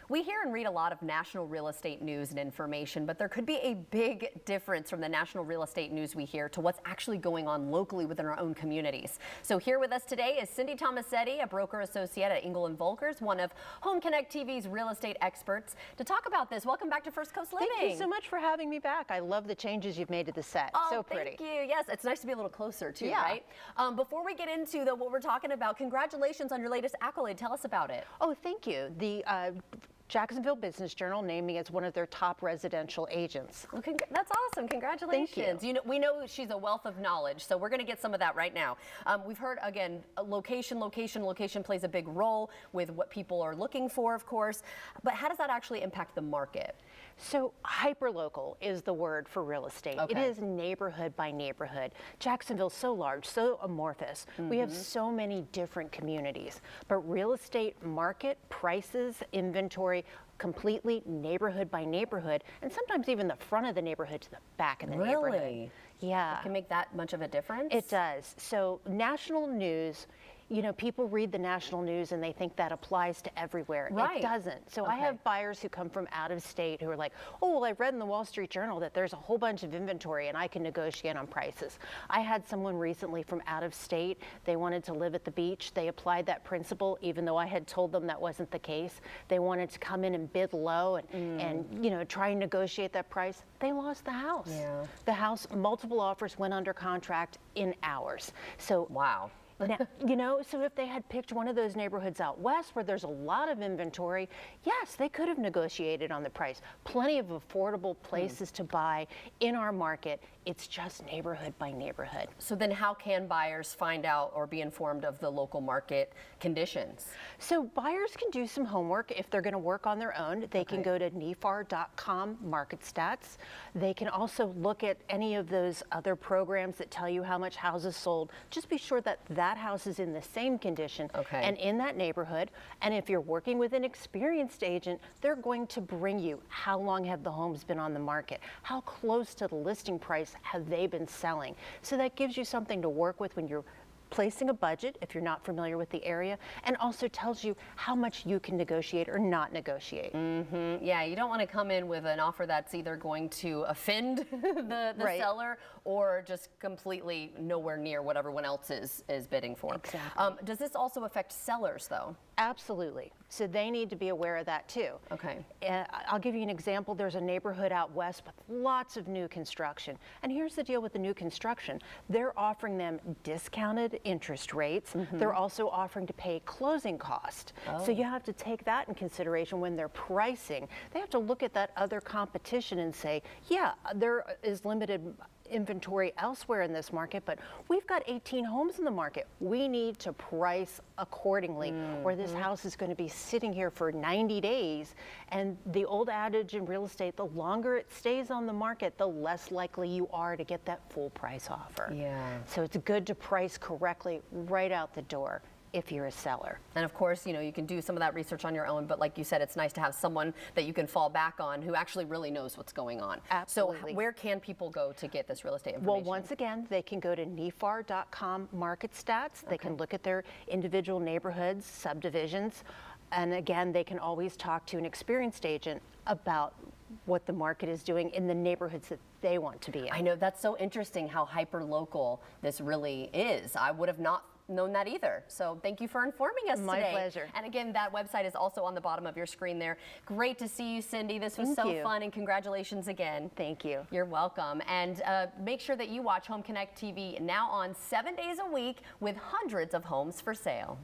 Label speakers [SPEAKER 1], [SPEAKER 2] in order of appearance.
[SPEAKER 1] We hear and read a lot of national real estate news and information, but there could be a big difference from the national real estate news we hear to what's actually going on locally within our own communities. So here with us today is Cindy Tomasetti, a broker associate at Engel & Volkers, one of Home Connect TV's real estate experts, to talk about this. Welcome back to First Coast Living.
[SPEAKER 2] Thank you so much for having me back. I love the changes you've made to the set.
[SPEAKER 1] Oh,
[SPEAKER 2] so pretty.
[SPEAKER 1] Thank you. Yes, it's nice to be a little closer too,
[SPEAKER 2] Yeah.
[SPEAKER 1] right? Before we get into what we're talking about, congratulations on your latest accolade. Tell us about it.
[SPEAKER 2] Oh, thank you. The Jacksonville Business Journal named me as one of their top residential agents.
[SPEAKER 1] Well, that's awesome. Congratulations.
[SPEAKER 2] Thank you.
[SPEAKER 1] We know she's a wealth of knowledge, so we're going to get some of that right now. We've heard, again, location plays a big role with what people are looking for, of course. But how does that actually impact the market?
[SPEAKER 2] So hyperlocal is the word for real estate.
[SPEAKER 1] Okay.
[SPEAKER 2] It is neighborhood by neighborhood. Jacksonville's so large, so amorphous. We have so many different communities. But real estate market, prices, inventory, completely neighborhood by neighborhood, and sometimes even the front of the neighborhood to the back of the neighborhood.
[SPEAKER 1] Really?
[SPEAKER 2] Yeah.
[SPEAKER 1] It can make that much of a difference?
[SPEAKER 2] It does. So national news, you know, people read the national news and they think that applies to everywhere.
[SPEAKER 1] Right.
[SPEAKER 2] It doesn't. So
[SPEAKER 1] Okay.
[SPEAKER 2] I have buyers who come from out of state who are like, oh, well, I read in the Wall Street Journal that there's a whole bunch of inventory and I can negotiate on prices. I had someone recently from out of state. They wanted to live at the beach. They applied that principle, even though I had told them that wasn't the case. They wanted to come in and bid low and you know, try and negotiate that price. They lost the house.
[SPEAKER 1] Yeah.
[SPEAKER 2] The house, multiple offers went under contract in hours. So
[SPEAKER 1] Wow.
[SPEAKER 2] now, you know, so if they had picked one of those neighborhoods out west where there's a lot of inventory, yes, they could have negotiated on the price. Plenty of affordable places to buy in our market. It's just neighborhood by neighborhood.
[SPEAKER 1] So then how can buyers find out or be informed of the local market conditions?
[SPEAKER 2] So buyers can do some homework if they're going to work on their own. They can go to nefar.com market stats. They can also look at any of those other programs that tell you how much houses sold. Just be sure that that house is in the same condition and in that neighborhood. And if you're working with an experienced agent, they're going to bring you how long have the homes been on the market? How close to the listing price have they been selling? So that gives you something to work with when you're placing a budget if you're not familiar with the area, and also tells you how much you can negotiate or not negotiate.
[SPEAKER 1] Yeah, you don't want to come in with an offer that's either going to offend the seller or just completely nowhere near what everyone else is bidding for.
[SPEAKER 2] Exactly.
[SPEAKER 1] Does this also affect sellers though?
[SPEAKER 2] Absolutely. So they need to be aware of that too.
[SPEAKER 1] Okay.
[SPEAKER 2] I'll give you an example. There's a neighborhood out west with lots of new construction. And here's the deal with the new construction. They're offering them discounted interest rates. They're also offering to pay closing cost. So you have to take that in consideration when they're pricing. They have to look at that other competition and say, yeah, there is limited inventory elsewhere in this market, but we've got 18 homes in the market. We need to price accordingly, or this house is going to be sitting here for 90 days. And the old adage in real estate, the longer it stays on the market, the less likely you are to get that full price offer.
[SPEAKER 1] Yeah.
[SPEAKER 2] So it's good to price correctly right out the door if you're a seller.
[SPEAKER 1] And of course, you know, you can do some of that research on your own, but like you said, it's nice to have someone that you can fall back on who actually really knows what's going on.
[SPEAKER 2] Absolutely.
[SPEAKER 1] So where can people go to get this real estate information?
[SPEAKER 2] Well, once again, they can go to nefar.com market stats. They can look at their individual neighborhoods, subdivisions, and again, they can always talk to an experienced agent about what the market is doing in the neighborhoods that they want to be in.
[SPEAKER 1] I know, that's so interesting how hyper-local this really is. I would have not known that either. So thank you for informing us today.
[SPEAKER 2] My pleasure.
[SPEAKER 1] And again, that website is also on the bottom of your screen there. Great to see you, Cindy. This was so fun, and congratulations again.
[SPEAKER 2] Thank you.
[SPEAKER 1] You're welcome. And make sure that you watch Home Connect TV now on 7 days a week with hundreds of homes for sale.